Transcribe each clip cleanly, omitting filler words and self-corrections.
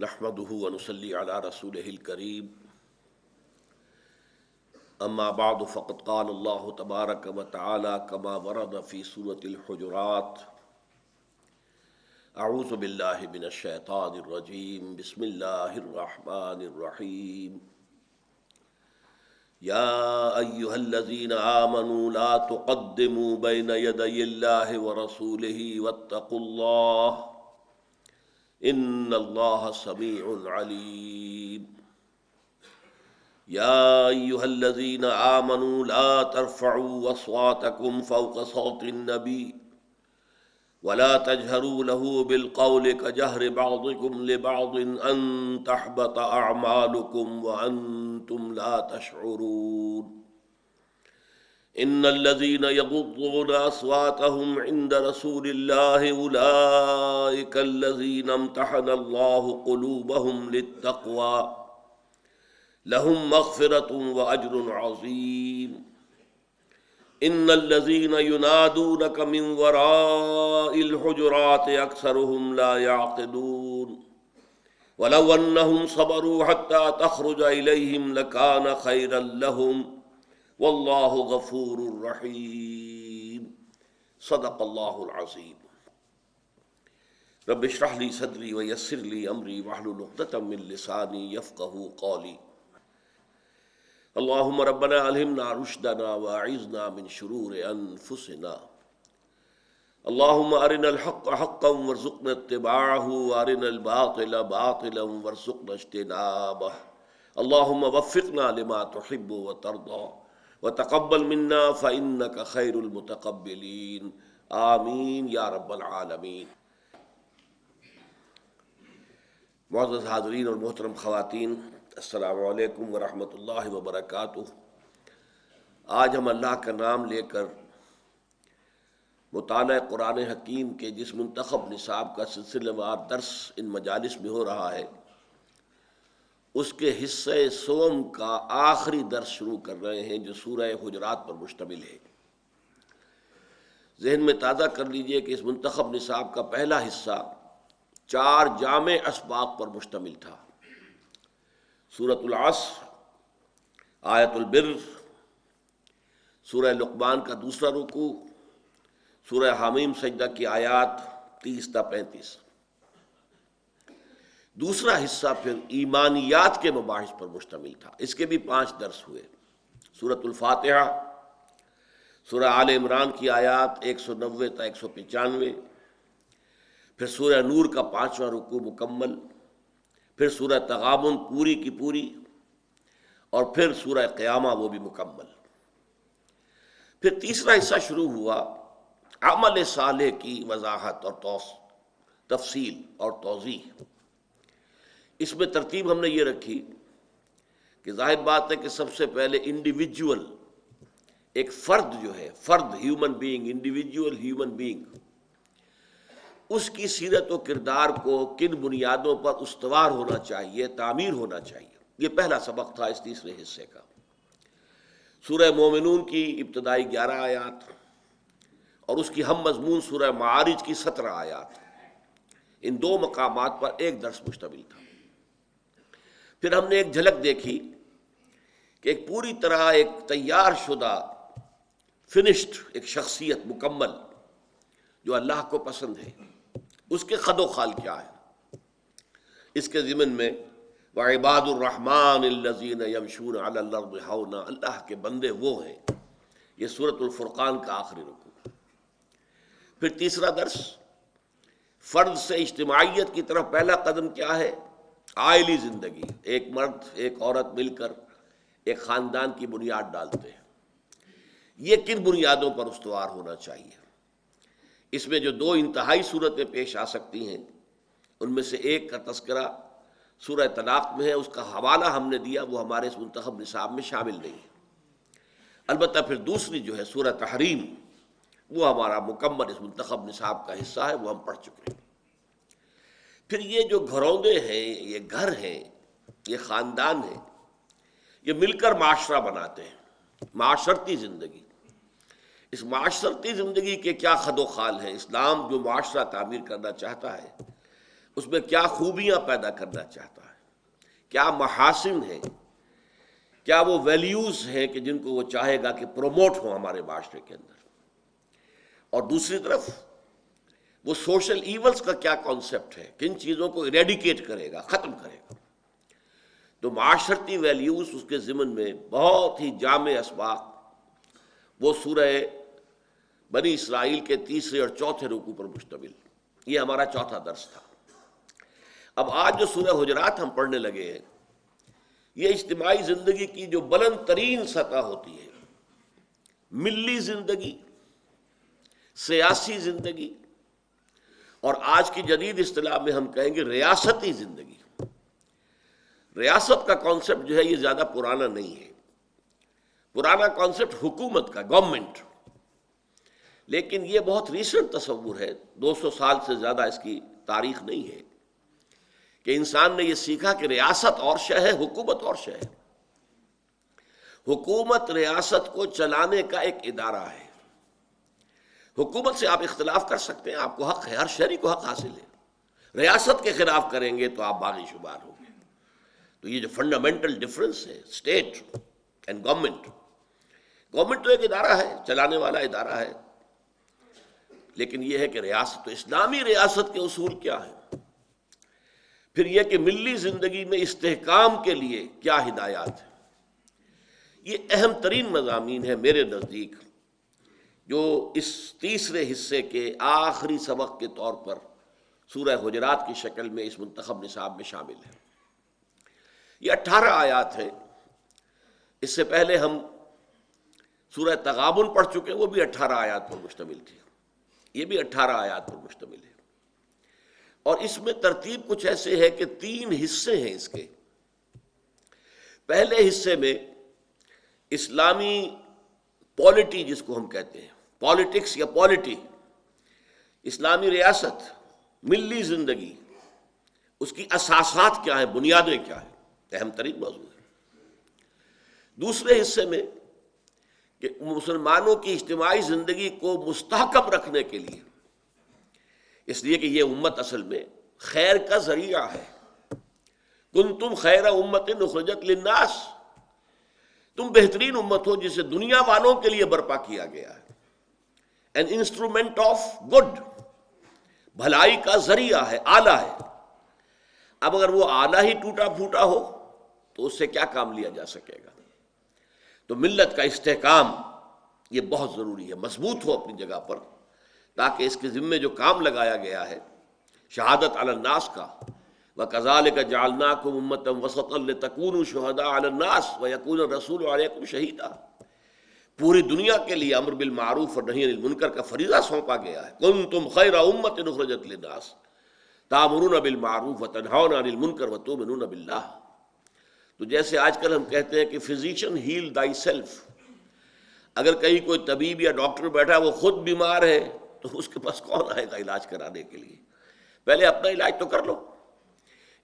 نحمده ونصلي على رسوله الكريم اما بعد فقد قال الله تبارك وتعالى كما ورد في سورة الحجرات اعوذ بالله من الشيطان الرجيم بسم الله الرحمن الرحيم يا أيها الذين آمنوا لا تقدموا بين يدي الله ورسوله واتقوا الله ان اللہ سمیع علیم یا ایہا الذین آمنوا لا ترفعوا اصواتکم فوق صوت النبی ولا تجہروا له بالقول كجهر بعضکم لبعض ان تحبط اعمالکم وانتم لا تشعرون ان الذين يغضون اصواتهم عند رسول الله اولئك الذين امتحن الله قلوبهم للتقوى لهم مغفرة واجر عظيم ان الذين ينادونك من وراء الحجرات اكثرهم لا يعقلون ولو انهم صبروا حتى تخرج اليهم لكان خيرا لهم واللہ غفور رحیم صدق اللہ العظیم رب اشرح لی صدری ویسر لی امری واحلل عقدۃ من لسانی یفقہوا قولی اللہم ربنا الہمنا رشدنا واعذنا من شرور انفسنا اللہم ارنا الحق حقا وارزقنا اتباعہ وارنا الباطل باطلا وارزقنا اجتنابہ اللہم وفقنا لما تحب وترضى وتقبل منا فإنك خير المتقبلين آمین یا رب العالمین۔ معزز حاضرین اور محترم خواتین، السلام علیکم ورحمۃ اللہ وبرکاتہ۔ آج ہم اللہ کا نام لے کر مطالعہ قرآن حکیم کے جس منتخب نصاب کا سلسلہ وار درس ان مجالس میں ہو رہا ہے، اس کے حصہ سوم کا آخری درس شروع کر رہے ہیں جو سورہ حجرات پر مشتمل ہے۔ ذہن میں تازہ کر لیجئے کہ اس منتخب نصاب کا پہلا حصہ 4 جامع اسباق پر مشتمل تھا: سورۃ العصر، آیت البر، سورہ لقمان کا دوسرا رکوع، سورہ حامیم سجدہ کی آیات 30 تا 35۔ دوسرا حصہ پھر ایمانیات کے مباحث پر مشتمل تھا، اس کے بھی 5 درس ہوئے: سورۃ الفاتحہ، سورہ آل عمران کی آیات 190 تا 195، پھر سورہ نور کا 5واں رکوع مکمل، پھر سورہ تغابن پوری کی پوری، اور پھر سورہ قیامہ وہ بھی مکمل۔ پھر تیسرا حصہ شروع ہوا عمل صالح کی وضاحت اور تفصیل اور توضیح۔ اس میں ترتیب ہم نے یہ رکھی کہ ظاہر بات ہے کہ سب سے پہلے انڈیویجول، ایک فرد جو ہے، فرد human being, individual human being, اس کی سیرت و کردار کو کن بنیادوں پر استوار ہونا چاہیے، تعمیر ہونا چاہیے، یہ پہلا سبق تھا اس تیسرے حصے کا۔ سورہ مومنون کی ابتدائی 11 آیات اور اس کی ہم مضمون سورہ معارج کی 17 آیات، ان 2 مقامات پر ایک درس مشتمل تھا۔ پھر ہم نے ایک جھلک دیکھی کہ ایک پوری طرح ایک تیار شدہ فنشڈ ایک شخصیت مکمل جو اللہ کو پسند ہے، اس کے خد و خال کیا ہے۔ اس کے ضمن میں وعباد الرحمن الذین یمشون علی الارض ہونا، اللہ کے بندے وہ ہیں، یہ سورۃ الفرقان کا آخری رکوع۔ پھر تیسرا درس فرد سے اجتماعیت کی طرف پہلا قدم کیا ہے؟ عائلی زندگی، ایک مرد ایک عورت مل کر ایک خاندان کی بنیاد ڈالتے ہیں، یہ کن بنیادوں پر استوار ہونا چاہیے۔ اس میں جو 2 انتہائی صورتیں پیش آ سکتی ہیں، ان میں سے ایک کا تذکرہ سورہ طلاق میں ہے، اس کا حوالہ ہم نے دیا، وہ ہمارے اس منتخب نصاب میں شامل نہیں ہے۔ البتہ پھر دوسری جو ہے سورہ تحریم، وہ ہمارا مکمل اس منتخب نصاب کا حصہ ہے، وہ ہم پڑھ چکے ہیں۔ پھر یہ جو گھروندے ہیں، یہ گھر ہیں، یہ خاندان ہیں، یہ مل کر معاشرہ بناتے ہیں، معاشرتی زندگی۔ اس معاشرتی زندگی کے کیا خد و خال ہیں؟ اسلام جو معاشرہ تعمیر کرنا چاہتا ہے اس میں کیا خوبیاں پیدا کرنا چاہتا ہے، کیا محاسن ہیں، کیا وہ ویلیوز ہیں کہ جن کو وہ چاہے گا کہ پروموٹ ہوں ہمارے معاشرے کے اندر، اور دوسری طرف وہ سوشل ایولز کا کیا کانسیپٹ ہے، کن چیزوں کو ایریڈیکیٹ کرے گا، ختم کرے گا۔ تو معاشرتی ویلیوز اس کے ضمن میں بہت ہی جامع اسباق وہ سورہ بنی اسرائیل کے تیسرے اور چوتھے رکوع پر مشتمل۔ یہ ہمارا چوتھا درس تھا۔ اب آج جو سورہ حجرات ہم پڑھنے لگے ہیں، یہ اجتماعی زندگی کی جو بلند ترین سطح ہوتی ہے، ملی زندگی، سیاسی زندگی، اور آج کی جدید اصطلاح میں ہم کہیں گے ریاستی زندگی۔ ریاست کا کانسیپٹ جو ہے یہ زیادہ پرانا نہیں ہے، پرانا کانسیپٹ حکومت کا، گورنمنٹ، لیکن یہ بہت ریسنٹ تصور ہے، 200 سال سے زیادہ اس کی تاریخ نہیں ہے کہ انسان نے یہ سیکھا کہ ریاست اور شے ہے، حکومت اور شے ہے۔ حکومت ریاست کو چلانے کا ایک ادارہ ہے۔ حکومت سے آپ اختلاف کر سکتے ہیں، آپ کو حق ہے، ہر شہری کو حق حاصل ہے۔ ریاست کے خلاف کریں گے تو آپ باغی شمار ہوں گے۔ تو یہ جو فنڈامنٹل ڈفرنس ہے اسٹیٹ اینڈ گورنمنٹ، گورنمنٹ تو ایک ادارہ ہے، چلانے والا ادارہ ہے، لیکن یہ ہے کہ ریاست، تو اسلامی ریاست کے اصول کیا ہیں؟ پھر یہ کہ ملی زندگی میں استحکام کے لیے کیا ہدایات ہیں؟ یہ اہم ترین مضامین ہے میرے نزدیک، جو اس تیسرے حصے کے آخری سبق کے طور پر سورہ حجرات کی شکل میں اس منتخب نصاب میں شامل ہے۔ یہ 18 آیات ہیں۔ اس سے پہلے ہم سورہ تغابن پڑھ چکے، وہ بھی 18 آیات پر مشتمل تھی، یہ بھی 18 آیات پر مشتمل ہے۔ اور اس میں ترتیب کچھ ایسے ہے کہ 3 حصے ہیں اس کے۔ پہلے حصے میں اسلامی پالیٹی جس کو ہم کہتے ہیں، پالیٹکس یا پالیٹی، اسلامی ریاست، ملی زندگی، اس کی اساسات کیا ہیں، بنیادیں کیا ہیں، اہم ترین موضوع ہے۔ دوسرے حصے میں کہ مسلمانوں کی اجتماعی زندگی کو مستحکم رکھنے کے لیے، اس لیے کہ یہ امت اصل میں خیر کا ذریعہ ہے، کنتم خیر امت اخرجت للناس، تم بہترین امت ہو جسے دنیا والوں کے لیے برپا کیا گیا ہے، این انسٹرومنٹ آف گڈ، بھلائی کا ذریعہ ہے، آلہ ہے۔ اب اگر وہ آلہ ہی ٹوٹا پھوٹا ہو تو اس سے کیا کام لیا جا سکے گا؟ تو ملت کا استحکام یہ بہت ضروری ہے، مضبوط ہو اپنی جگہ پر، تاکہ اس کے ذمے جو کام لگایا گیا ہے شہادت علی الناس کا، وَكَذَلِكَ جَعَلْنَاكُمْ أُمَّةً وَسَطًا لِتَكُونُوا شُهَدَاءَ عَلَى النَّاسِ وَيَكُونَ الرَّسُولُ عَلَيْكُمْ شَهِيدًا، پوری دنیا کے لیے امر بالمعروف اور نہی عن المنکر کا فریضہ سونپا گیا ہے۔ كُنتُمْ خَيْرَ أُمَّةٍ أُخْرِجَتْ لِلنَّاسِ تَأْمُرُونَ بِالْمَعْرُوفِ وَتَنْهَوْنَ عَنِ الْمُنكَرِ وَتُؤْمِنُونَ بِاللَّهِ۔ تو جیسے آج کل ہم کہتے ہیں کہ فزیشین ہیل دائی سیلف، اگر کہیں کوئی طبیب یا ڈاکٹر بیٹھا وہ خود بیمار ہے تو اس کے پاس کون آئے گا علاج کرانے کے لیے؟ پہلے اپنا علاج تو کر لو۔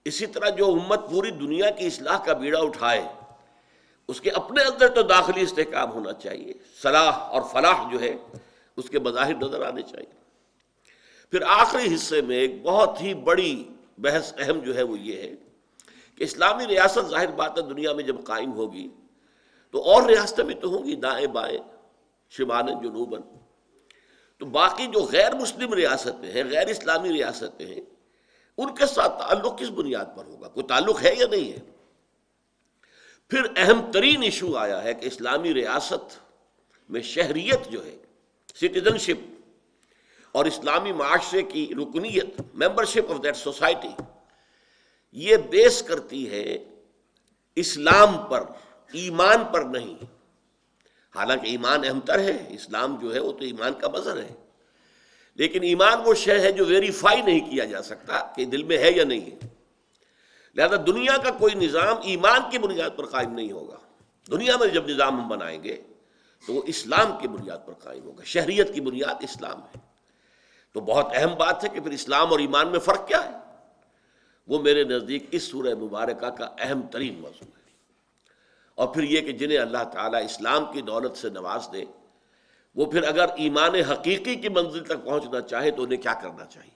اسی طرح جو امت پوری دنیا کی اصلاح کا بیڑا اٹھائے، اس کے اپنے اندر تو داخلی استحکام ہونا چاہیے، صلاح اور فلاح جو ہے اس کے مظاہر نظر آنے چاہیے۔ پھر آخری حصے میں ایک بہت ہی بڑی بحث اہم جو ہے وہ یہ ہے کہ اسلامی ریاست ظاہر بات ہے دنیا میں جب قائم ہوگی تو اور ریاستیں بھی تو ہوں گی، دائیں بائیں، شمال جنوباً، تو باقی جو غیر مسلم ریاستیں ہیں، غیر اسلامی ریاستیں ہیں، ان کے ساتھ تعلق کس بنیاد پر ہوگا؟ کوئی تعلق ہے یا نہیں ہے؟ پھر اہم ترین ایشو آیا ہے کہ اسلامی ریاست میں شہریت جو ہے، سٹیزن شپ، اور اسلامی معاشرے کی رکنیت، ممبرشپ آف دیٹ سوسائٹی، یہ بیس کرتی ہے اسلام پر، ایمان پر نہیں۔ حالانکہ ایمان اہم تر ہے، اسلام جو ہے وہ تو ایمان کا مظہر ہے، لیکن ایمان وہ شے ہے جو ویریفائی نہیں کیا جا سکتا کہ دل میں ہے یا نہیں ہے۔ لہذا دنیا کا کوئی نظام ایمان کی بنیاد پر قائم نہیں ہوگا۔ دنیا میں جب نظام ہم بنائیں گے تو وہ اسلام کی بنیاد پر قائم ہوگا، شہریت کی بنیاد اسلام ہے۔ تو بہت اہم بات ہے کہ پھر اسلام اور ایمان میں فرق کیا ہے؟ وہ میرے نزدیک اس سورہ مبارکہ کا اہم ترین موضوع ہے۔ اور پھر یہ کہ جنہیں اللہ تعالیٰ اسلام کی دولت سے نواز دے، وہ پھر اگر ایمان حقیقی کی منزل تک پہنچنا چاہے تو انہیں کیا کرنا چاہیے؟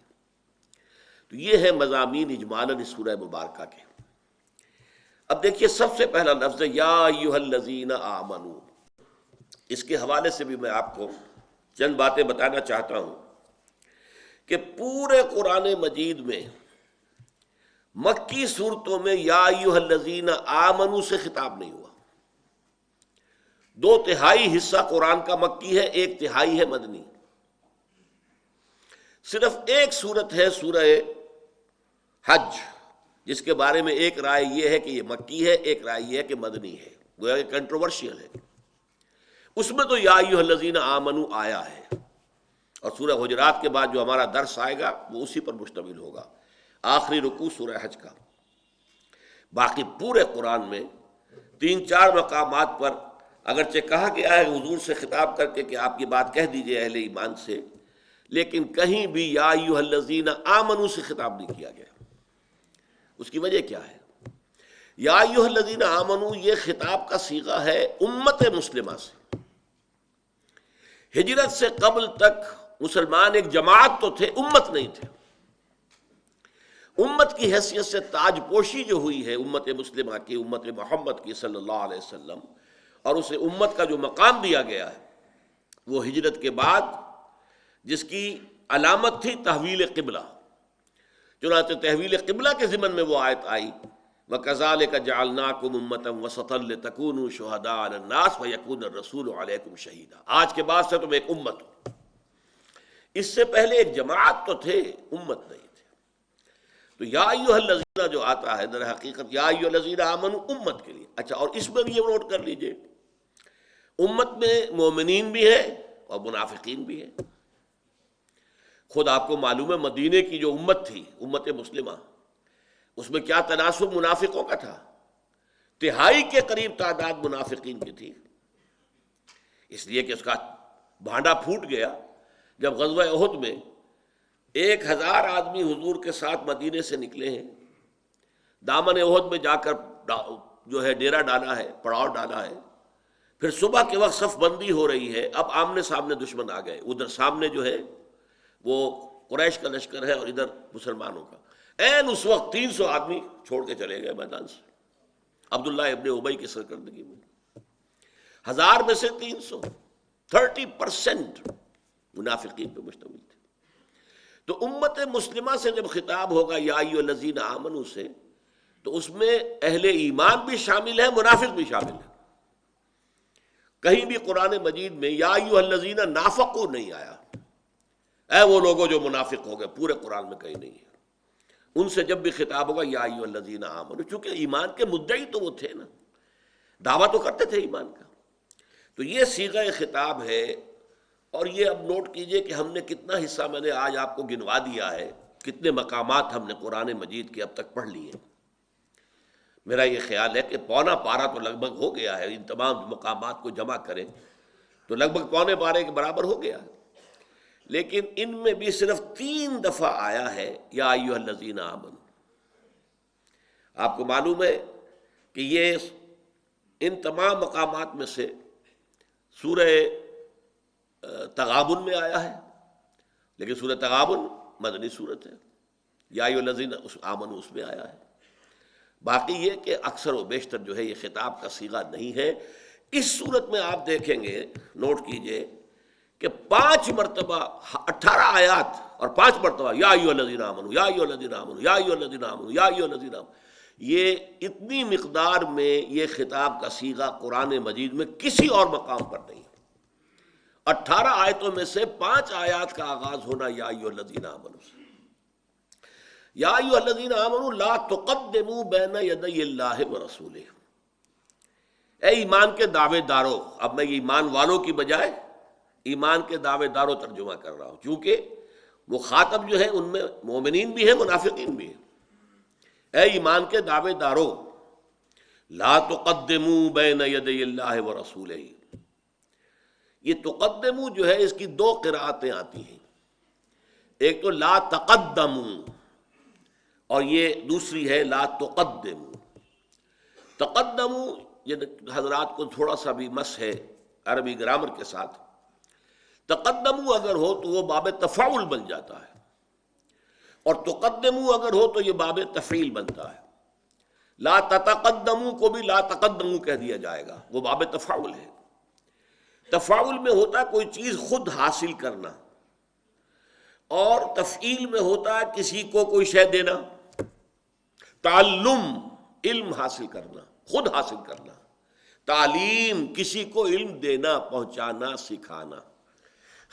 تو یہ ہے مضامین اجمالاً اس سورہ مبارکہ کے۔ اب دیکھیے سب سے پہلا لفظ ہے یا ایھا الذین آمنو۔ اس کے حوالے سے بھی میں آپ کو چند باتیں بتانا چاہتا ہوں کہ پورے قرآن مجید میں مکی صورتوں میں یا ایھا الذین آمنو سے خطاب نہیں ہوا۔ 2/3 حصہ قرآن کا مکی ہے، 1/3 ہے مدنی۔ صرف ایک صورت ہے سورہ حج، جس کے بارے میں ایک رائے یہ ہے کہ یہ مکی ہے، ایک رائے یہ ہے کہ مدنی ہے، گویا کہ کنٹروورشیل ہے۔ اس میں تو یا ایھا الذین آمنو آیا ہے، اور سورہ حجرات کے بعد جو ہمارا درس آئے گا وہ اسی پر مشتمل ہوگا، آخری رکوع سورہ حج کا۔ باقی پورے قرآن میں 3-4 مقامات پر اگرچہ کہا گیا ہے حضور سے خطاب کر کے کہ آپ یہ بات کہہ دیجئے اہل ایمان سے، لیکن کہیں بھی یا ایھا الذین آمنو سے خطاب نہیں کیا گیا۔ اس کی وجہ کیا ہے؟ یا ایھا الذین آمنو یہ خطاب کا صیغہ ہے امت مسلمہ سے۔ ہجرت سے قبل تک مسلمان ایک جماعت تو تھے، امت نہیں تھے۔ امت کی حیثیت سے تاج پوشی جو ہوئی ہے امت مسلمہ کی، امت محمد کی صلی اللہ علیہ وسلم، اور اسے امت کا جو مقام دیا گیا ہے وہ ہجرت کے بعد، جس کی علامت تھی تحویل قبلہ۔ چنانچہ تحویل قبلہ کے ضمن میں وہ آیت آئی وَكَذَلِكَ جَعَلْنَاكُمْ أُمَّةً وَسَطًا لِتَكُونُوا شُهَدَاءَ عَلَى النَّاسِ وَيَكُونَ الرَّسُولُ عَلَيْكُمْ شَهِيدًا۔ آج کے بعد سے تم ایک امت ہو۔ اس سے پہلے ایک جماعت تو تھے، امت نہیں تھے۔ تو یا ایھا الذین جو آتا ہے در حقیقت یا ایھا الذین آمنوا امت کے لیے۔ اچھا، اور اس میں بھی یہ نوٹ کر لیجئے، امت میں مومنین بھی ہیں اور منافقین بھی ہیں۔ خود آپ کو معلوم ہے مدینے کی جو امت تھی، امت مسلمہ، اس میں کیا تناسب منافقوں کا تھا؟ 1/3 کے قریب تعداد منافقین کی تھی، اس لیے کہ اس کا بھانڈا پھوٹ گیا جب غزوہ احد میں 1000 آدمی حضور کے ساتھ مدینے سے نکلے ہیں، دامن احد میں جا کر جو ہے ڈیرا ڈالا ہے، پڑاؤ ڈالا ہے، پھر صبح کے وقت صف بندی ہو رہی ہے، اب آمنے سامنے دشمن آ گئے، ادھر سامنے جو ہے وہ قریش کا لشکر ہے اور ادھر مسلمانوں کا۔ این اس وقت 300 آدمی چھوڑ کے چلے گئے میدان سے، عبداللہ ابن ابی کی سرکردگی میں۔ 1000 میں سے 300، 30% منافقین پہ مشتمل تھے۔ تو امت مسلمہ سے جب خطاب ہوگا یا ایھا الذین آمنوا سے، تو اس میں اہل ایمان بھی شامل ہے، منافق بھی شامل ہے۔ کہیں بھی قرآن مجید میں یا ایھا الذین نافقوا نہیں آیا، اے وہ لوگوں جو منافق ہو گئے، پورے قرآن میں کہیں نہیں ہے۔ ان سے جب بھی خطاب ہوگا یا ایھا الذین آمنوا، چونکہ ایمان کے مدعی تو وہ تھے نا، دعویٰ تو کرتے تھے ایمان کا۔ تو یہ صیغہ خطاب ہے، اور یہ اب نوٹ کیجئے کہ ہم نے کتنا حصہ میں نے آج آپ کو گنوا دیا ہے، کتنے مقامات ہم نے قرآن مجید کے اب تک پڑھ لیے۔ میرا یہ خیال ہے کہ پونا پارہ تو لگ بھگ ہو گیا ہے، ان تمام مقامات کو جمع کریں تو لگ بھگ پونے پارے کے برابر ہو گیا ہے، لیکن ان میں بھی صرف 3 دفعہ آیا ہے یا ایھا الذین آمنوا۔ آپ کو معلوم ہے کہ یہ ان تمام مقامات میں سے سورہ تغابن میں آیا ہے، لیکن سورہ تغابن مدنی صورت ہے، یا ایھا الذین آمنوا اس میں آیا ہے۔ باقی یہ کہ اکثر و بیشتر جو ہے یہ خطاب کا صیغہ نہیں ہے۔ اس صورت میں آپ دیکھیں گے، نوٹ کیجئے کہ 5 مرتبہ 18 آیات اور 5 مرتبہ یا ایھا الذین آمنوا، یا ایھا الذین آمنوا، یا ایھا الذین آمنوا، یا ایھا الذین آمنوا۔ یہ اتنی مقدار میں یہ خطاب کا صیغہ قرآن مجید میں کسی اور مقام پر نہیں ہے۔ 18 آیتوں میں سے 5 آیات کا آغاز ہونا یا ایھا الذین آمنوا سے۔ یا ایھا الذین آمنوا لا تقدموا بین یدی اللہ ورسولہ۔ اے ایمان کے دعوے دارو، اب میں ایمان والوں کی بجائے ایمان کے دعوے داروں ترجمہ کر رہا ہوں، کیونکہ مخاطب جو ہے ان میں مومنین بھی ہیں، منافقین بھی ہیں۔ اے ایمان کے دعوے دارو لا تقدموا بین یدی اللہ ورسولہ۔ یہ تقدموا جو ہے اس کی 2 قراءتیں آتی ہیں، ایک تو لا تقدموا اور یہ دوسری ہے لا تقدموا۔ تقدموا یہ حضرات کو تھوڑا سا بھی مس ہے عربی گرامر کے ساتھ، تقدموا اگر ہو تو وہ باب تفاعل بن جاتا ہے، اور تقدمو اگر ہو تو یہ باب تفعیل بنتا ہے. لا تتقدمو کو بھی لا تقدمو کہہ دیا جائے گا، وہ باب تفاعل ہے. تفاعل میں ہوتا ہے کوئی چیز خود حاصل کرنا، اور تفعیل میں ہوتا ہے کسی کو کوئی شے دینا. تعلم علم حاصل کرنا، خود حاصل کرنا. تعلیم کسی کو علم دینا، پہنچانا، سکھانا.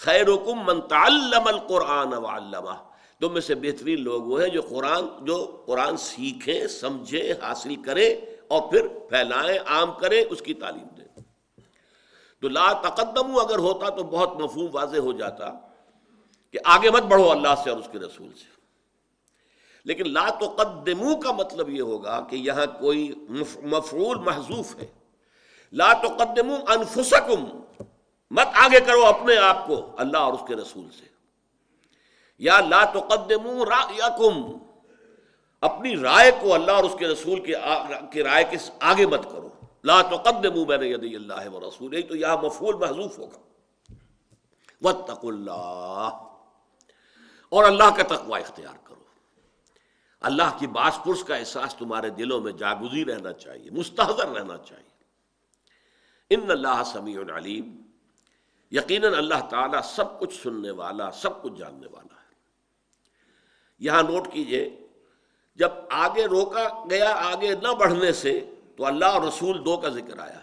خیرکم من تعلم القرآن وعلمہ، تم میں سے بہترین لوگ وہ ہیں جو قرآن سیکھیں، سمجھیں، حاصل کریں اور پھر پھیلائیں، عام کریں، اس کی تعلیم دیں. تو لا تقدمو اگر ہوتا تو بہت مفہوم واضح ہو جاتا کہ آگے مت بڑھو اللہ سے اور اس کے رسول سے. لیکن لا تقدمو کا مطلب یہ ہوگا کہ یہاں کوئی مفعول محذوف ہے. لا تقدمو انفسکم، مت آگے کرو اپنے آپ کو اللہ اور اس کے رسول سے. یا لا تقدمو رأیکم، اپنی رائے کو اللہ اور اس کے رسول کی رائے کے آگے مت کرو. لا تقدمو بین یدی اللہ ورسولہ، تو یہاں مفعول محذوف ہوگا. واتقوا اللہ، اور اللہ کا تقوی اختیار کرو. اللہ کی باس پرس کا احساس تمہارے دلوں میں جاگزی رہنا چاہیے، مستحضر رہنا چاہیے. ان اللہ سمیع علیم، یقیناً اللہ تعالیٰ سب کچھ سننے والا، سب کچھ جاننے والا ہے. یہاں نوٹ کیجئے، جب آگے روکا گیا آگے نہ بڑھنے سے تو اللہ اور رسول دو کا ذکر آیا.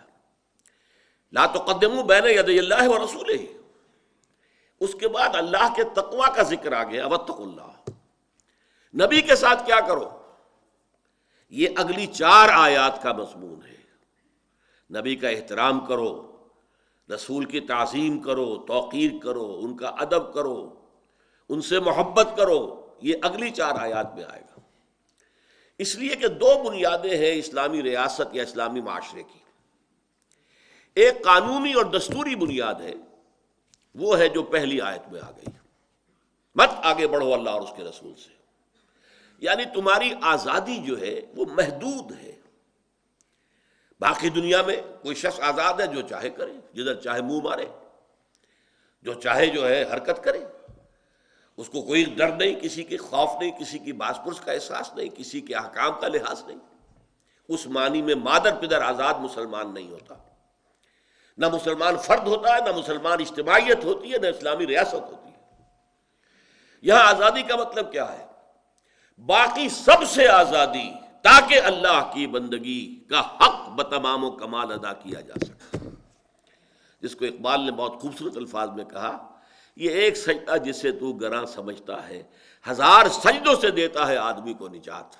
لا تقدموا بین یدی اللہ ورسولہ، اس کے بعد اللہ کے تقوی کا ذکر آ گیا. واتقوا اللہ، نبی کے ساتھ کیا کرو، یہ اگلی 4 آیات کا مضمون ہے. نبی کا احترام کرو، رسول کی تعظیم کرو، توقیر کرو، ان کا ادب کرو، ان سے محبت کرو. یہ اگلی 4 آیات میں آئے گا. اس لیے کہ 2 بنیادیں ہیں اسلامی ریاست یا اسلامی معاشرے کی. ایک قانونی اور دستوری بنیاد ہے، وہ ہے جو پہلی آیت میں آ گئی، مت آگے بڑھو اللہ اور اس کے رسول سے. یعنی تمہاری آزادی جو ہے وہ محدود ہے. باقی دنیا میں کوئی شخص آزاد ہے، جو چاہے کرے، جدھر چاہے منہ مارے، جو چاہے جو ہے حرکت کرے. اس کو کوئی ڈر نہیں، کسی کے خوف نہیں، کسی کی باس پرس کا احساس نہیں، کسی کے احکام کا لحاظ نہیں. اس معنی میں مادر پدر آزاد مسلمان نہیں ہوتا. نہ مسلمان فرد ہوتا ہے، نہ مسلمان اجتماعیت ہوتی ہے، نہ اسلامی ریاست ہوتی ہے. یہاں آزادی کا مطلب کیا ہے؟ باقی سب سے آزادی، تاکہ اللہ کی بندگی کا حق بتمام و کمال ادا کیا جا سکے. جس کو اقبال نے بہت خوبصورت الفاظ میں کہا، یہ ایک سجدہ جسے تو گراں سمجھتا ہے، 1000 سجدوں سے دیتا ہے آدمی کو نجات.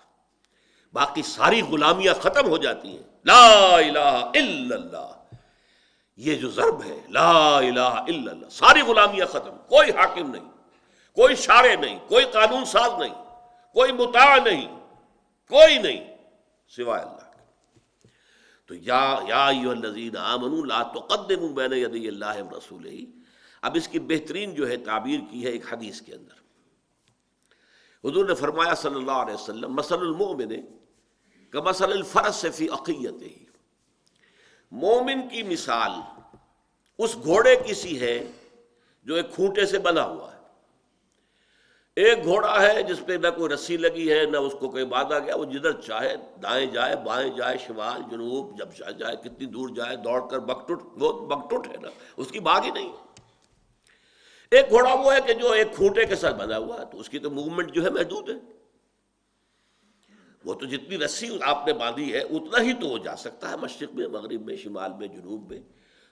باقی ساری غلامیاں ختم ہو جاتی ہیں. لا الہ الا اللہ، یہ جو ضرب ہے لا الہ الا اللہ، ساری غلامیاں ختم. کوئی حاکم نہیں، کوئی شارع نہیں، کوئی قانون ساز نہیں، کوئی مطاع نہیں، کوئی نہیں سوائے اللہ کے. تو یا ایھا الذین آمنوا لا تقدموا بین یدی اللہ ورسولہ. اب اس کی بہترین جو ہے تعبیر کی ہے ایک حدیث کے اندر. حضور نے فرمایا صلی اللہ علیہ وسلم، مثل المؤمن کمثل الفرس فی عقیتہ، مومن کی مثال اس گھوڑے کی سی ہے جو ایک کھونٹے سے بنا ہوا ہے. ایک گھوڑا ہے جس پہ نہ کوئی رسی لگی ہے، نہ اس کو کوئی باندھا گیا، وہ جدھر چاہے دائیں جائے، بائیں جائے، شمال جنوب، جب جائے کتنی دور جائے، دوڑ کر وہ بکٹوٹ ہے نا، اس کی باغ ہی نہیں. ایک گھوڑا وہ ہے کہ جو ایک کھونٹے کے ساتھ بندھا ہوا ہے، تو اس کی تو موومنٹ جو ہے محدود ہے. وہ تو جتنی رسی آپ نے باندھی ہے اتنا ہی تو وہ جا سکتا ہے، مشرق میں، مغرب میں، شمال میں، جنوب میں،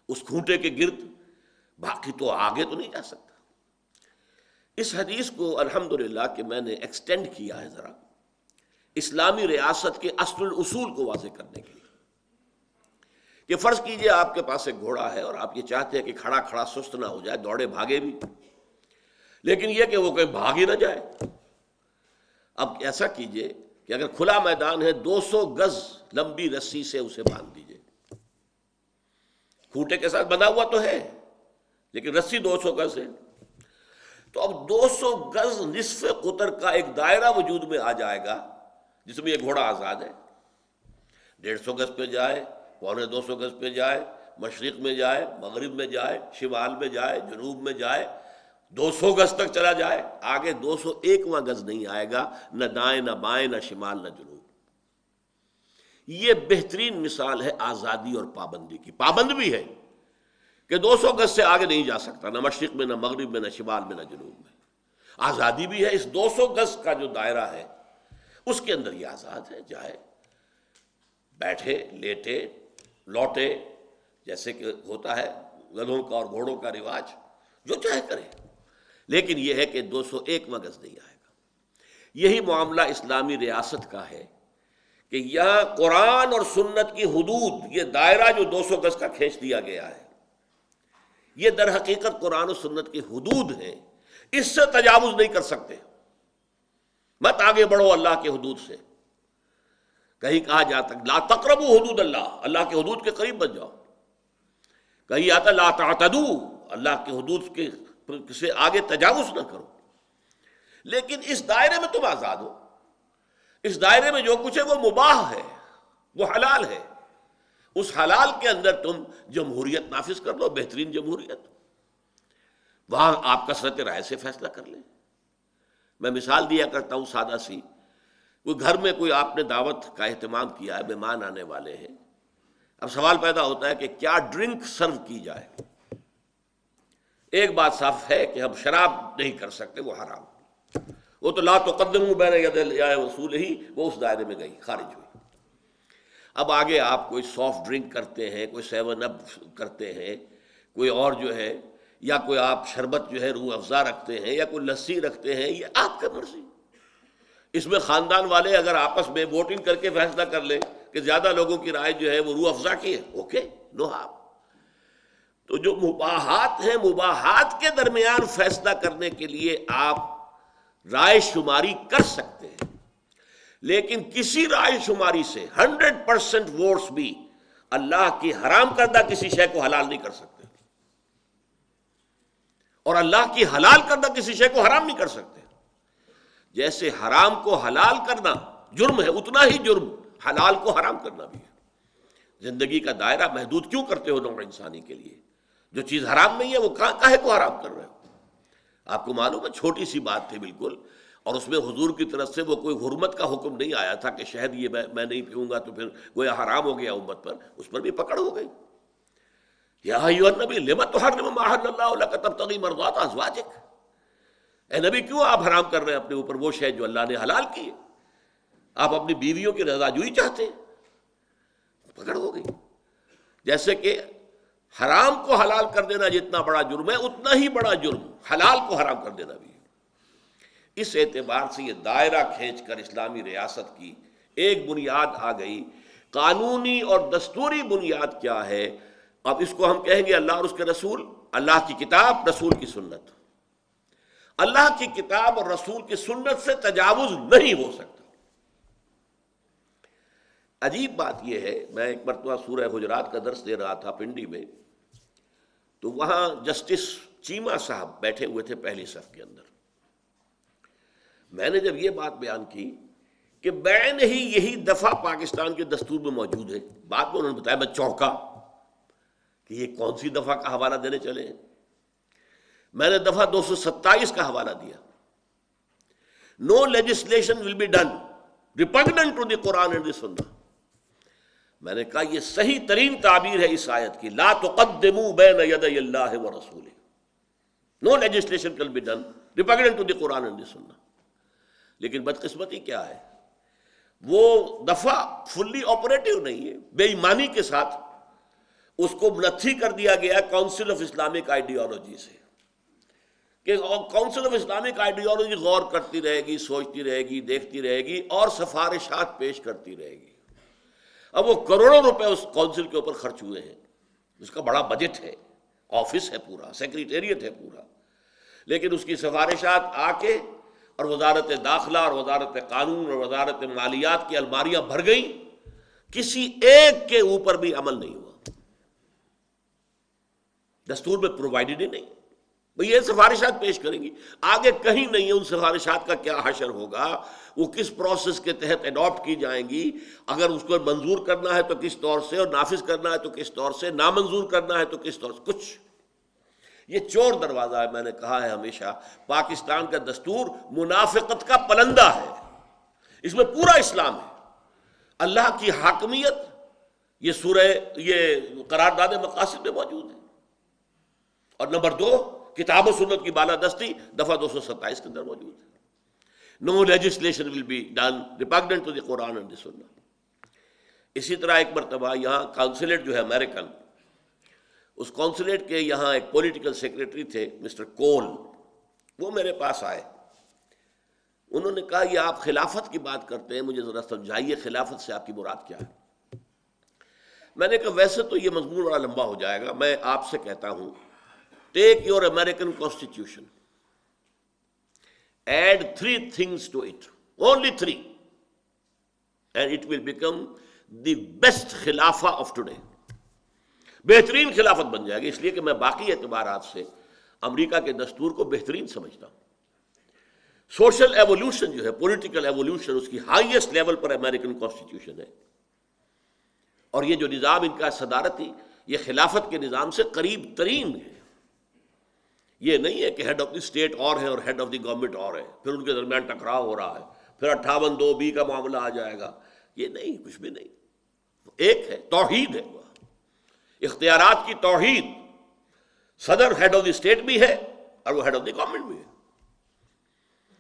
اس کھونٹے کے گرد. باقی تو آگے تو نہیں جا سکتا. اس حدیث کو الحمدللہ کہ میں نے ایکسٹینڈ کیا ہے ذرا اسلامی ریاست کے اصل الاصول کو واضح کرنے کے لیے. کہ فرض کیجئے آپ کے پاس ایک گھوڑا ہے اور آپ یہ چاہتے ہیں کہ کھڑا کھڑا سست نہ ہو جائے، دوڑے بھاگے بھی، لیکن یہ کہ وہ کہیں بھاگ ہی نہ جائے. اب ایسا کیجئے کہ اگر کھلا میدان ہے، 200 گز لمبی رسی سے اسے باندھ دیجئے. کھوٹے کے ساتھ بندھا ہوا تو ہے لیکن رسی 200 گز ہے. تو اب 200 گز نصف قطر کا ایک دائرہ وجود میں آ جائے گا جس میں یہ گھوڑا آزاد ہے. 150 گز پہ جائے، 250 گز پہ جائے، مشرق میں جائے، مغرب میں جائے، شمال میں جائے، جنوب میں جائے، 200 گز تک چلا جائے، آگے 201واں گز نہیں آئے گا، نہ دائیں نہ بائیں نہ شمال نہ جنوب۔ یہ بہترین مثال ہے آزادی اور پابندی کی۔ پابند بھی ہے کہ 200 گز سے آگے نہیں جا سکتا، نہ مشرق میں نہ مغرب میں نہ شمال میں نہ جنوب میں۔ آزادی بھی ہے، اس 200 گز کا جو دائرہ ہے اس کے اندر یہ آزاد ہے، جائے، بیٹھے، لیٹے، لوٹے، جیسے کہ ہوتا ہے گدھوں کا اور گھوڑوں کا رواج، جو چاہے کرے، لیکن یہ ہے کہ 201واں گز نہیں آئے گا۔ یہی معاملہ اسلامی ریاست کا ہے کہ یہاں قرآن اور سنت کی حدود، یہ دائرہ جو 200 گز کا کھینچ دیا گیا ہے، یہ در حقیقت قرآن و سنت کی حدود ہیں، اس سے تجاوز نہیں کر سکتے۔ مت آگے بڑھو اللہ کے حدود سے۔ کہیں کہا جاتا لا تقربوا حدود اللہ، اللہ کے حدود کے قریب بچ جاؤ۔ کہیں آتا لا تعتدوا، اللہ کے حدود کے سے آگے تجاوز نہ کرو۔ لیکن اس دائرے میں تم آزاد ہو، اس دائرے میں جو کچھ ہے وہ مباح ہے، وہ حلال ہے۔ اس حلال کے اندر تم جمہوریت نافذ کر دو، بہترین جمہوریت، وہاں آپ کثرت رائے سے فیصلہ کر لیں۔ میں مثال دیا کرتا ہوں سادہ سی، کوئی گھر میں کوئی آپ نے دعوت کا اہتمام کیا ہے، مہمان آنے والے ہیں، اب سوال پیدا ہوتا ہے کہ کیا ڈرنک سرو کی جائے۔ ایک بات صاف ہے کہ ہم شراب نہیں کر سکتے، وہ حرام، وہ تو لا تقدموا بین یدی اللہ ورسولہ، وہ اس دائرے میں گئی، خارج ہوئی۔ اب آگے آپ کوئی سافٹ ڈرنک کرتے ہیں، کوئی 7 اپ کرتے ہیں، کوئی اور جو ہے، یا کوئی آپ شربت جو ہے روح افزا رکھتے ہیں، یا کوئی لسی رکھتے ہیں، یہ آپ کا مرضی۔ اس میں خاندان والے اگر آپس میں ووٹنگ کر کے فیصلہ کر لیں کہ زیادہ لوگوں کی رائے جو ہے وہ روح افزا کی ہے، اوکے، نو ہارم۔ تو جو مباحات ہیں، مباحات کے درمیان فیصلہ کرنے کے لیے آپ رائے شماری کر سکتے ہیں، لیکن کسی رائے شماری سے 100% ووٹس بھی اللہ کی حرام کردہ کسی شے کو حلال نہیں کر سکتے، اور اللہ کی حلال کردہ کسی شے کو حرام نہیں کر سکتے۔ جیسے حرام کو حلال کرنا جرم ہے، اتنا ہی جرم حلال کو حرام کرنا بھی ہے۔ زندگی کا دائرہ محدود کیوں کرتے ہو نوع انسانی کے لیے؟ جو چیز حرام نہیں ہے وہ کاہے کو حرام کر رہے ہو؟ آپ کو معلوم ہے چھوٹی سی بات تھی بالکل، اور اس میں حضور کی طرف سے وہ کوئی حرمت کا حکم نہیں آیا تھا کہ شہد یہ میں نہیں پیوں گا تو پھر گویا حرام ہو گیا امت پر، اس پر بھی پکڑ ہو گئی۔ یا ایھا النبی لم تحرم ما احل اللہ لک تبتغی مرضات ازواجک، اے نبی کیوں آپ حرام کر رہے ہیں اپنے اوپر وہ شے جو اللہ نے حلال کی ہے؟ آپ اپنی بیویوں کی رضا جوئی چاہتے ہیں، پکڑ ہو گئی۔ جیسے کہ حرام کو حلال کر دینا جتنا بڑا جرم ہے، اتنا ہی بڑا جرم حلال کو حرام کر دینا بھی ہے۔ اس اعتبار سے یہ دائرہ کھینچ کر اسلامی ریاست کی ایک بنیاد آ گئی۔ قانونی اور دستوری بنیاد کیا ہے؟ اب اس کو ہم کہیں گے اللہ اور اس کے رسول، اللہ کی کتاب، رسول کی سنت۔ اللہ کی کتاب اور رسول کی سنت سے تجاوز نہیں ہو سکتا۔ عجیب بات یہ ہے، میں ایک مرتبہ سورہ حجرات کا درس دے رہا تھا پنڈی میں، تو وہاں جسٹس چیمہ صاحب بیٹھے ہوئے تھے پہلی صف کے اندر۔ میں نے جب یہ بات بیان کی کہ بعین ہی یہی دفعہ پاکستان کے دستور میں موجود ہے، بعد میں انہوں نے بتایا، میں چونکا کہ یہ کون سی دفعہ کا حوالہ دینے چلے ہیں۔ میں نے دفعہ 227 کا حوالہ دیا، no legislation will be done repugnant to the Quran and the Sunnah. میں نے کہا یہ صحیح ترین تعبیر ہے اس آیت کی، لا تقدموا بین یدی اللہ ورسولہ، no legislation will be done repugnant to the Quran and the Sunnah. لیکن بدقسمتی کیا ہے، وہ دفعہ فلی آپریٹو نہیں ہے، بے ایمانی کے ساتھ اس کو منتھی کر دیا گیا کونسل آف اسلامک آئیڈیالوجی سے، کہ کونسل آف اسلامک آئیڈیالوجی غور کرتی رہے گی، سوچتی رہے گی، دیکھتی رہے گی اور سفارشات پیش کرتی رہے گی۔ اب وہ کروڑوں روپے اس کونسل کے اوپر خرچ ہوئے ہیں، اس کا بڑا بجٹ ہے، آفس ہے پورا، سیکریٹریٹ ہے پورا، لیکن اس کی سفارشات آ کے اور وزارت داخلہ اور وزارت قانون اور وزارت مالیات کی الماریاں بھر گئیں، کسی ایک کے اوپر بھی عمل نہیں ہوا، دستور میں پرووائڈڈ ہی نہیں۔ بھئی یہ سفارشات پیش کریں گی، آگے کہیں نہیں ہے ان سفارشات کا کیا حشر ہوگا، وہ کس پروسیس کے تحت اڈاپٹ کی جائیں گی، اگر اس کو منظور کرنا ہے تو کس طور سے، اور نافذ کرنا ہے تو کس طور سے، نامنظور کرنا ہے تو کس طور سے، کچھ یہ چور دروازہ ہے. میں نے کہا ہے ہمیشہ پاکستان کا دستور منافقت کا پلندہ ہے. اس میں پورا اسلام ہے. اللہ کی حاکمیت یہ قرارداد مقاصد میں موجود ہے. اور نمبر 2 کتاب و سنت کی بالادستی دفعہ 227 کے اندر موجود ہے. No legislation will be done repugnant to the Quran and the Sunnah. اسی طرح ایک مرتبہ یہاں کونسلیٹ جو ہے امریکن، اس کونسلیٹ کے یہاں ایک پولیٹیکل سیکریٹری تھے مسٹر کول، وہ میرے پاس آئے. انہوں نے کہا یہ آپ خلافت کی بات کرتے ہیں، مجھے ذرا سمجھائیے خلافت سے آپ کی مراد کیا ہے. میں نے کہا ویسے تو یہ مضمون بڑا لمبا ہو جائے گا، میں آپ سے کہتا ہوں take your American constitution, add 3 things to it, only 3, and it will become the best خلافہ of today. بہترین خلافت بن جائے گی. اس لیے کہ میں باقی اعتبارات سے امریکہ کے دستور کو بہترین سمجھتا ہوں. سوشل ایوولوشن جو ہے، پولیٹیکل ایوولوشن، اس کی ہائیسٹ لیول پر امریکن کانسٹیٹیوشن ہے. اور یہ جو نظام ان کا صدارتی، یہ خلافت کے نظام سے قریب ترین ہے. یہ نہیں ہے کہ ہیڈ آف دی اسٹیٹ اور ہے اور ہیڈ آف دی گورنمنٹ اور ہے، پھر ان کے درمیان ٹکراؤ ہو رہا ہے، پھر 58(2)(b) کا معاملہ آ جائے گا. یہ نہیں، کچھ بھی نہیں. ایک ہے، توحید ہے، اختیارات کی توحید. صدر ہیڈ آف دی اسٹیٹ بھی ہے اور وہ ہیڈ آف دی گورنمنٹ بھی ہے.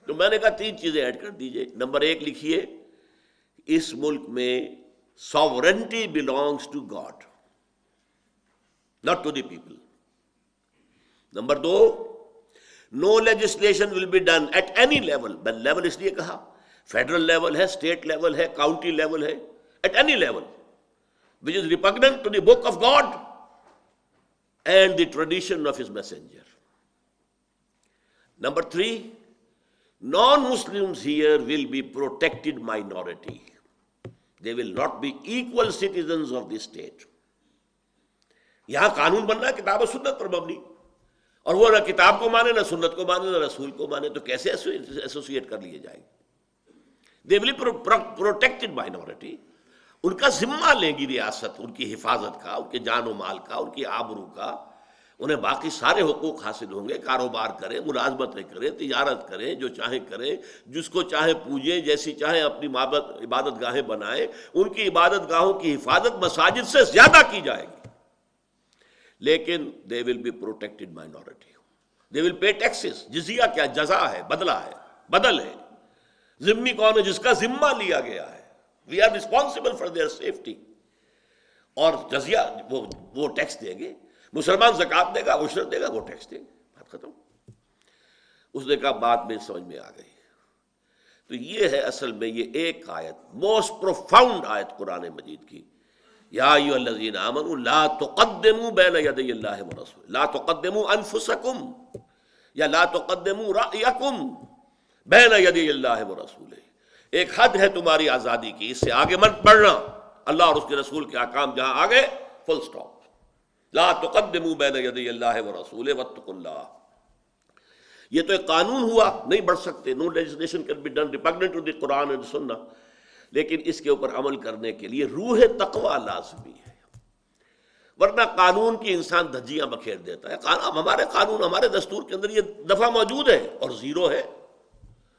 تو میں نے کہا 3 چیزیں ایڈ کر دیجئے. نمبر 1 لکھیے اس ملک میں sovereignty belongs to God, not to the people. Number 2 no legislation will be done at any level. میں لیول اس لیے کہا فیڈرل لیول ہے، اسٹیٹ لیول ہے، کاؤنٹی لیول ہے، at any level which is repugnant to the book of God and the tradition of his messenger. Number 3, non-Muslims here will be protected minority. They will not be equal citizens of the state. یہاں قانون بننا ہے کتاب و سنت پر مبنی، اور وہ نہ کتاب کو مانے، نہ سنت کو مانے، نہ رسول کو مانے، تو کیسے ایسوسیٹ کر لیے جائیں گے؟ They will be protected minority. ان کا ذمہ لیں گی ریاست، ان کی حفاظت کا، ان کے جان و مال کا، ان کی آبرو کا. انہیں باقی سارے حقوق حاصل ہوں گے. کاروبار کریں، ملازمتیں کریں، تجارت کریں، جو چاہیں کریں، جس کو چاہیں پوجیں، جیسی چاہیں اپنی عبادت گاہیں بنائیں. ان کی عبادت گاہوں کی حفاظت مساجد سے زیادہ کی جائے گی. لیکن they will be protected minority. They will pay taxes. جزیہ کیا؟ جزا ہے، بدلہ ہے، بدل ہے. ذمہ کون ہے؟ جس کا ذمہ لیا گیا ہے. We are responsible for their safety. اور جزیہ وہ ٹیکس دیں گے. مسلمان زکوٰۃ دے گا، عشرت دے گا، وہ ٹیکس دیں گے. بات ختم. اس نے کہا بات میں سمجھ میں آ گئی. تو یہ ہے اصل میں یہ ایک آیت، موسٹ پروفاؤنڈ آیت قرآن مجید کی. یا ایھا الذین آمنوا لا تقدموا بین یدی اللہ ورسولہ، لا تقدموا انفسکم یا لا تقدموا رأیکم بین یدی اللہ ورسولہ. ایک حد ہے تمہاری آزادی کی، اس سے آگے مت بڑھنا. اللہ اور اس کے رسول کے احکام جہاں آگے، فل سٹاپ. لا تقدموا بین یدی اللہ ورسولہ واتقوا اللہ. یہ تو ایک قانون ہوا، نہیں بڑھ سکتے. No legislation can be done repugnant to the Quran and Sunnah. لیکن اس کے اوپر عمل کرنے کے لیے روح تقویٰ لازمی ہے، ورنہ قانون کی انسان دھجیاں بکھیر دیتا ہے. ہمارے قانون، ہمارے دستور کے اندر یہ دفعہ موجود ہے اور 0 ہے.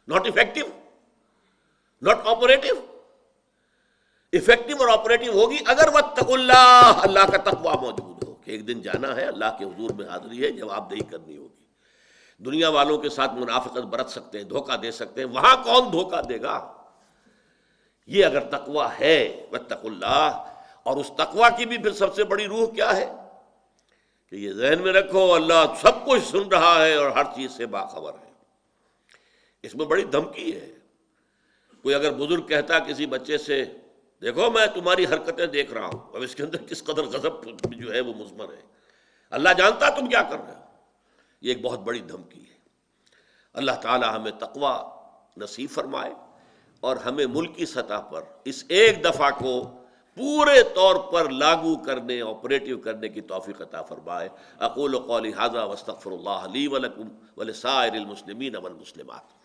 Not effective, not operative. Effective اور آپریٹو ہوگی اگر واتقوا اللہ، اللہ کا تقویٰ موجود ہو کہ ایک دن جانا ہے، اللہ کے حضور میں حاضری ہے، جواب دہی کرنی ہوگی. دنیا والوں کے ساتھ منافقت برت سکتے ہیں، دھوکہ دے سکتے ہیں، وہاں کون دھوکہ دے گا؟ یہ اگر تقویٰ ہے واتقوا اللہ. اور اس تقویٰ کی بھی پھر سب سے بڑی روح کیا ہے کہ یہ ذہن میں رکھو اللہ سب کچھ سن رہا ہے اور ہر چیز سے باخبر ہے. اس میں بڑی دھمکی ہے. کوئی اگر بزرگ کہتا کسی بچے سے دیکھو میں تمہاری حرکتیں دیکھ رہا ہوں، اب اس کے اندر کس قدر غضب جو ہے وہ مضمر ہے. اللہ جانتا تم کیا کر رہے ہو. یہ ایک بہت بڑی دھمکی ہے. اللہ تعالی ہمیں تقویٰ نصیب فرمائے اور ہمیں ملکی سطح پر اس ایک دفعہ کو پورے طور پر لاگو کرنے، آپریٹو کرنے کی توفیق عطا فرمائے. اقول قولی ھذا واستغفر اللہ لی ولکم ولسائر المسلمین والمسلمات.